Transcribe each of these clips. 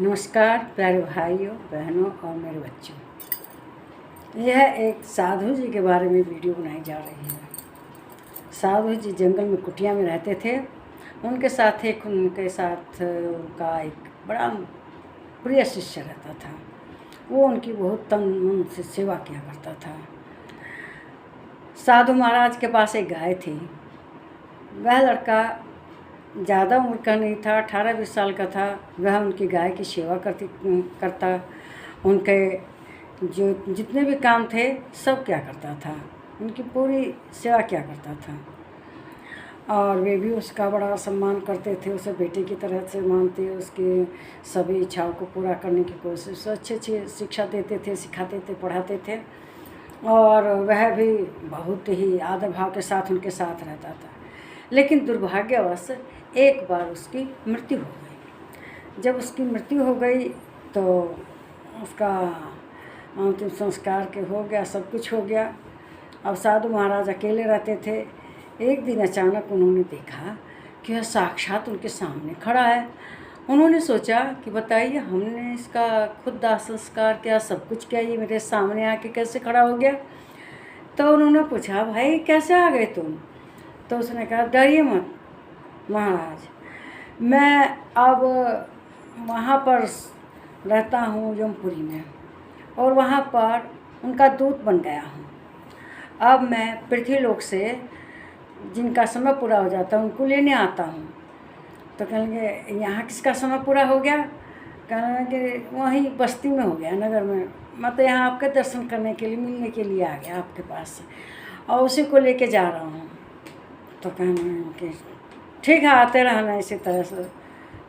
नमस्कार प्यारे भाइयों बहनों और मेरे बच्चों। यह एक साधु जी के बारे में वीडियो बनाई जा रही है। साधु जी जंगल में कुटिया में रहते थे। उनके साथ उनका एक बड़ा प्रिय शिष्य रहता था। वो उनकी बहुत तन मन से सेवा किया करता था। साधु महाराज के पास एक गाय थी। वह लड़का ज़्यादा उम्र का नहीं था, 18-20 साल का था। वह उनकी गाय की सेवा करता, उनके जो जितने भी काम थे सब क्या करता था, उनकी पूरी सेवा क्या करता था। और वे भी उसका बड़ा सम्मान करते थे, उसे बेटे की तरह से मानते, उसकी सभी इच्छाओं को पूरा करने की कोशिश, अच्छी शिक्षा देते थे, सिखाते थे, पढ़ाते थे। और वह भी बहुत ही आदर भाव के साथ उनके साथ रहता था। लेकिन दुर्भाग्यवश एक बार उसकी मृत्यु हो गई। जब उसकी मृत्यु हो गई तो उसका अंतिम संस्कार के हो गया, सब कुछ हो गया। अब साधु महाराज अकेले रहते थे। एक दिन अचानक उन्होंने देखा कि वह साक्षात उनके सामने खड़ा है। उन्होंने सोचा कि बताइए, हमने इसका खुद दाह संस्कार किया, सब कुछ किया, ये मेरे सामने आके कैसे खड़ा हो गया। तो उन्होंने पूछा, भाई कैसे आ गए तुम? तो उसने कहा, डरिए मत महाराज, मैं अब वहाँ पर रहता हूँ यमपुरी में, और वहाँ पर उनका दूत बन गया हूँ। अब मैं पृथ्वीलोक से जिनका समय पूरा हो जाता है उनको लेने आता हूँ। तो कहेंगे, यहाँ किसका समय पूरा हो गया? कहेंगे वहीं बस्ती में हो गया, नगर में। मैं तो यहाँ आपके दर्शन करने के लिए, मिलने के लिए आ गया आपके पास, और उसी को लेके जा रहा हूँ। तो कहने कि ठीक है, आते रहना इसी तरह से।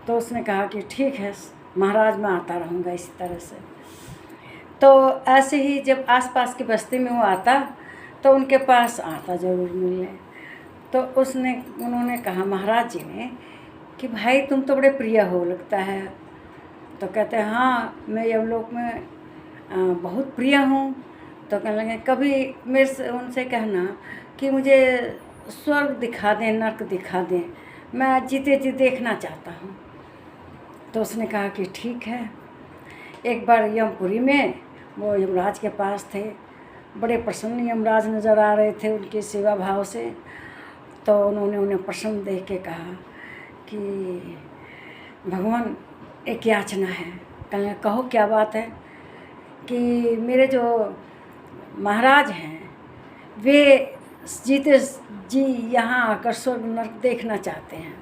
तो उसने कहा कि ठीक है महाराज, मैं आता रहूँगा इसी तरह से। तो ऐसे ही जब आसपास की बस्ती में वो आता तो उनके पास आता ज़रूर मिलने। तो उन्होंने कहा महाराज जी ने कि भाई तुम तो बड़े प्रिय हो लगता है। तो कहते हैं, हाँ मैं यमलोक में बहुत प्रिय हूँ। तो कहने लगे, कभी मेरे से उनसे कहना कि मुझे स्वर्ग दिखा दें, नर्क दिखा दें, मैं जीते जी देखना चाहता हूँ। तो उसने कहा कि ठीक है। एक बार यमपुरी में वो यमराज के पास थे। बड़े प्रसन्न यमराज नज़र आ रहे थे उनकी सेवा भाव से। तो उन्होंने उन्हें प्रसन्न देख के कहा कि भगवान एक याचना है। कहने, कहो क्या बात है? कि मेरे जो महाराज हैं वे जीते जी यहाँ आकर स्वर्ग नर्क देखना चाहते हैं।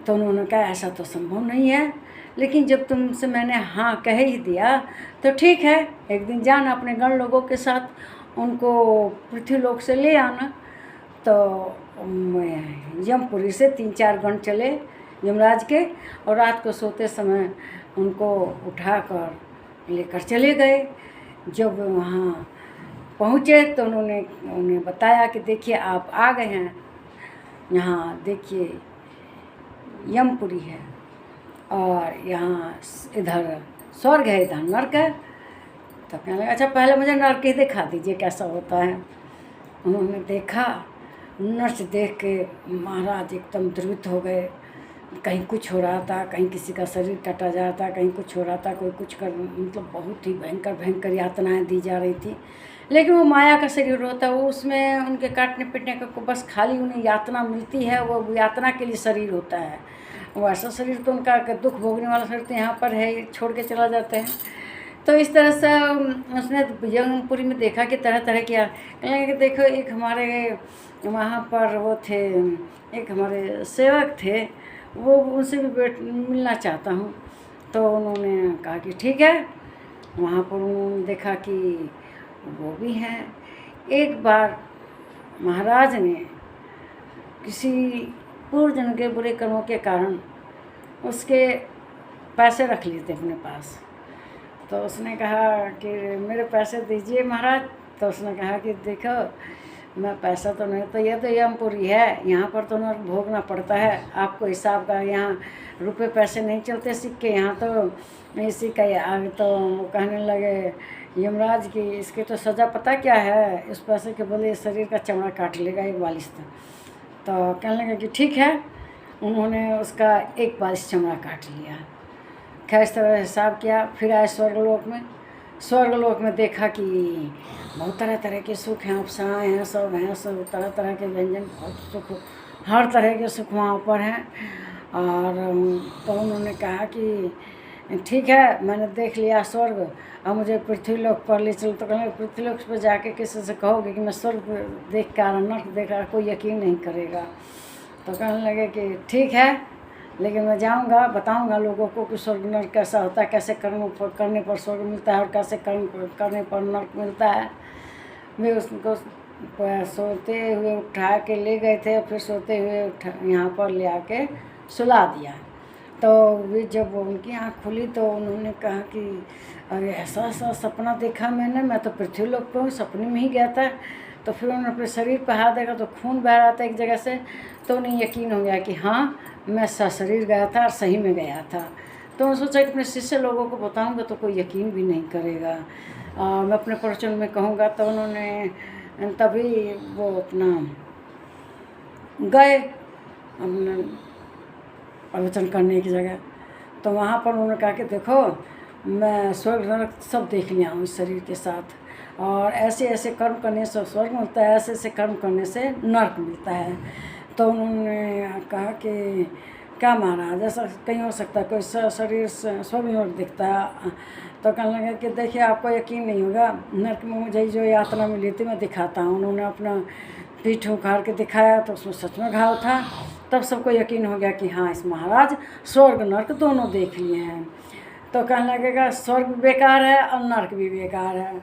तो उन्होंने कहा, ऐसा तो संभव नहीं है, लेकिन जब तुमसे मैंने हाँ कह ही दिया तो ठीक है, एक दिन जाना अपने गण लोगों के साथ, उनको पृथ्वीलोक से ले आना। तो यमपुरी से 3-4 गण चले यमराज के, और रात को सोते समय उनको उठाकर लेकर चले गए। जब वहाँ पहुँचे तो उन्होंने उन्हें बताया कि देखिए आप आ गए हैं, यहाँ देखिए यमपुरी है, और यहाँ इधर स्वर्ग है, इधर नर्क है। तो कहने लगे, अच्छा पहले मुझे नर्क ही दिखा दीजिए कैसा होता है। उन्होंने देखा। नर्क देख के महाराज एकदम द्रवित हो गए। कहीं कुछ हो रहा था, कहीं किसी का शरीर काटा जा रहा था, कहीं कुछ हो रहा था, कोई कुछ कर, मतलब बहुत ही भयंकर यातनाएं दी जा रही थी। लेकिन वो माया का शरीर होता है, वो उसमें उनके काटने पीटने का बस खाली उन्हें यातना मिलती है, वो यातना के लिए शरीर होता है। वो ऐसा शरीर तो उनका दुख भोगने वाला शरीर तो यहाँ पर है, छोड़ के चला जाते हैं। तो इस तरह से उसने यमपुरी में देखा कि तरह तरह की कहने कि देखो, एक हमारे वहाँ पर वो थे, एक हमारे सेवक थे, वो उनसे भी मिलना चाहता हूँ। तो उन्होंने कहा कि ठीक है। वहाँ पर उन्होंने देखा कि वो भी हैं। एक बार महाराज ने किसी पूर्व जन्म के बुरे कर्मों के कारण उसके पैसे रख लिए थे अपने पास। तो उसने कहा कि मेरे पैसे दीजिए महाराज। तो उसने कहा कि देखो, मैं पैसा तो नहीं, तो ये तो यमपुरी है, यहाँ पर तो नर्क भोगना पड़ता है, आपको हिसाब का यहाँ रुपए पैसे नहीं चलते सिक्के, यहाँ तो इसी का आगे। तो वो कहने लगे यमराज की इसकी तो सज़ा पता क्या है? इस पैसे के बदले शरीर का चमड़ा काट लेगा 1 बालिश। तो कहने लगे कि ठीक है। उन्होंने उसका 1 बालिश चमड़ा काट लिया। खैर इस तरह हिसाब किया। फिर आए स्वर्गलोक में। स्वर्गलोक में देखा कि बहुत तरह तरह के सुख हैं, अप्सराएँ हैं, सब हैं, सब तरह तरह के व्यंजन, बहुत सुख, हर तरह के सुख वहाँ पर हैं। और तो उन्होंने कहा कि ठीक है, मैंने देख लिया स्वर्ग, अब मुझे पृथ्वीलोक पर ले चलो। तो कहने पृथ्वीलोक पर जाके किसी से कहोगे कि मैं स्वर्ग देख कर आया, नर्क देख रहा, कोई यकीन नहीं करेगा। तो कहने लगे कि ठीक है, लेकिन मैं जाऊंगा, बताऊंगा लोगों को कि स्वर्ग नर्क कैसा होता है, कैसे कर्म करने पर स्वर्ग मिलता है और कैसे कर्म करने पर नर्क मिलता है। वे उसको सोते हुए उठा के ले गए थे, फिर सोते हुए यहाँ पर ले आके सुला दिया। तो वे जब उनकी आँख खुली तो उन्होंने कहा कि अरे ऐसा ऐसा सपना देखा मैंने, मैं तो पृथ्वीलोक पे हूँ, सपने में ही गया था। तो फिर उन्होंने अपने शरीर पर हाथ देखा तो खून बह रहा था एक जगह से। तो उन्हें यकीन हो गया कि हाँ, मैं सशरीर गया था और सही में गया था। तो उन्होंने सोचा कि अपने शिष्य लोगों को बताऊंगा तो कोई यकीन भी नहीं करेगा, मैं अपने प्रवचन में कहूँगा। तो उन्होंने तभी वो अपना गए अपना प्रवचन करने की जगह। तो वहाँ पर उन्होंने कहा कि देखो, मैं स्वर्ग नरक सब देख लिया हूँ इस शरीर के साथ, और ऐसे ऐसे कर्म करने से स्वर्ग मिलता है, ऐसे ऐसे कर्म करने से नर्क मिलता है। तो उन्होंने कहा कि क्या महाराज, ऐसा कहीं हो सकता है, कोई शरीर स्वर्ग नर्क दिखता है? तो कहने लगे कि देखिए, आपको यकीन नहीं होगा, नर्क में मुझे जो यातना मिली थी मैं दिखाता हूँ। उन्होंने अपना पीठ उखाड़ के दिखाया तो उसमें सच में घाव था। तब सबको यकीन हो गया कि हाँ, इस महाराज स्वर्ग नर्क दोनों देख लिए हैं। तो कहने लगेगा स्वर्ग भी बेकार है और नर्क भी बेकार है।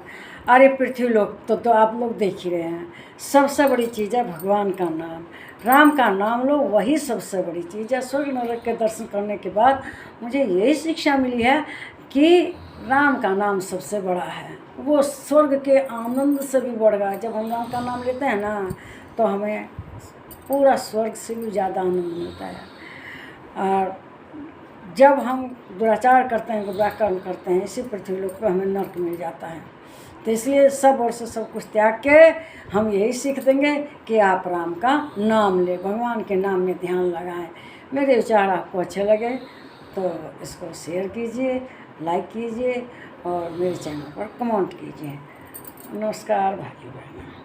अरे पृथ्वी लोक तो आप लोग देख ही रहे हैं, सबसे बड़ी चीज़ है भगवान का नाम, राम का नाम लो, वही सबसे बड़ी चीज़ है। स्वर्ग नरक के दर्शन करने के बाद मुझे यही शिक्षा मिली है कि राम का नाम सबसे बड़ा है, वो स्वर्ग के आनंद से भी बढ़ गया। जब हम राम का नाम लेते हैं ना, तो हमें पूरा स्वर्ग से भी ज़्यादा आनंद मिलता है। और जब हम दुराचार करते हैं, दुराकर्म करते हैं, इसी पृथ्वी लोक पर हमें नर्क मिल जाता है। तो इसलिए सब और से सब कुछ त्याग के हम यही सीख देंगे कि आप राम का नाम लें, भगवान के नाम में ध्यान लगाएं। मेरे विचार आपको अच्छे लगे तो इसको शेयर कीजिए, लाइक कीजिए और मेरे चैनल पर कमेंट कीजिए। नमस्कार भाई बहन।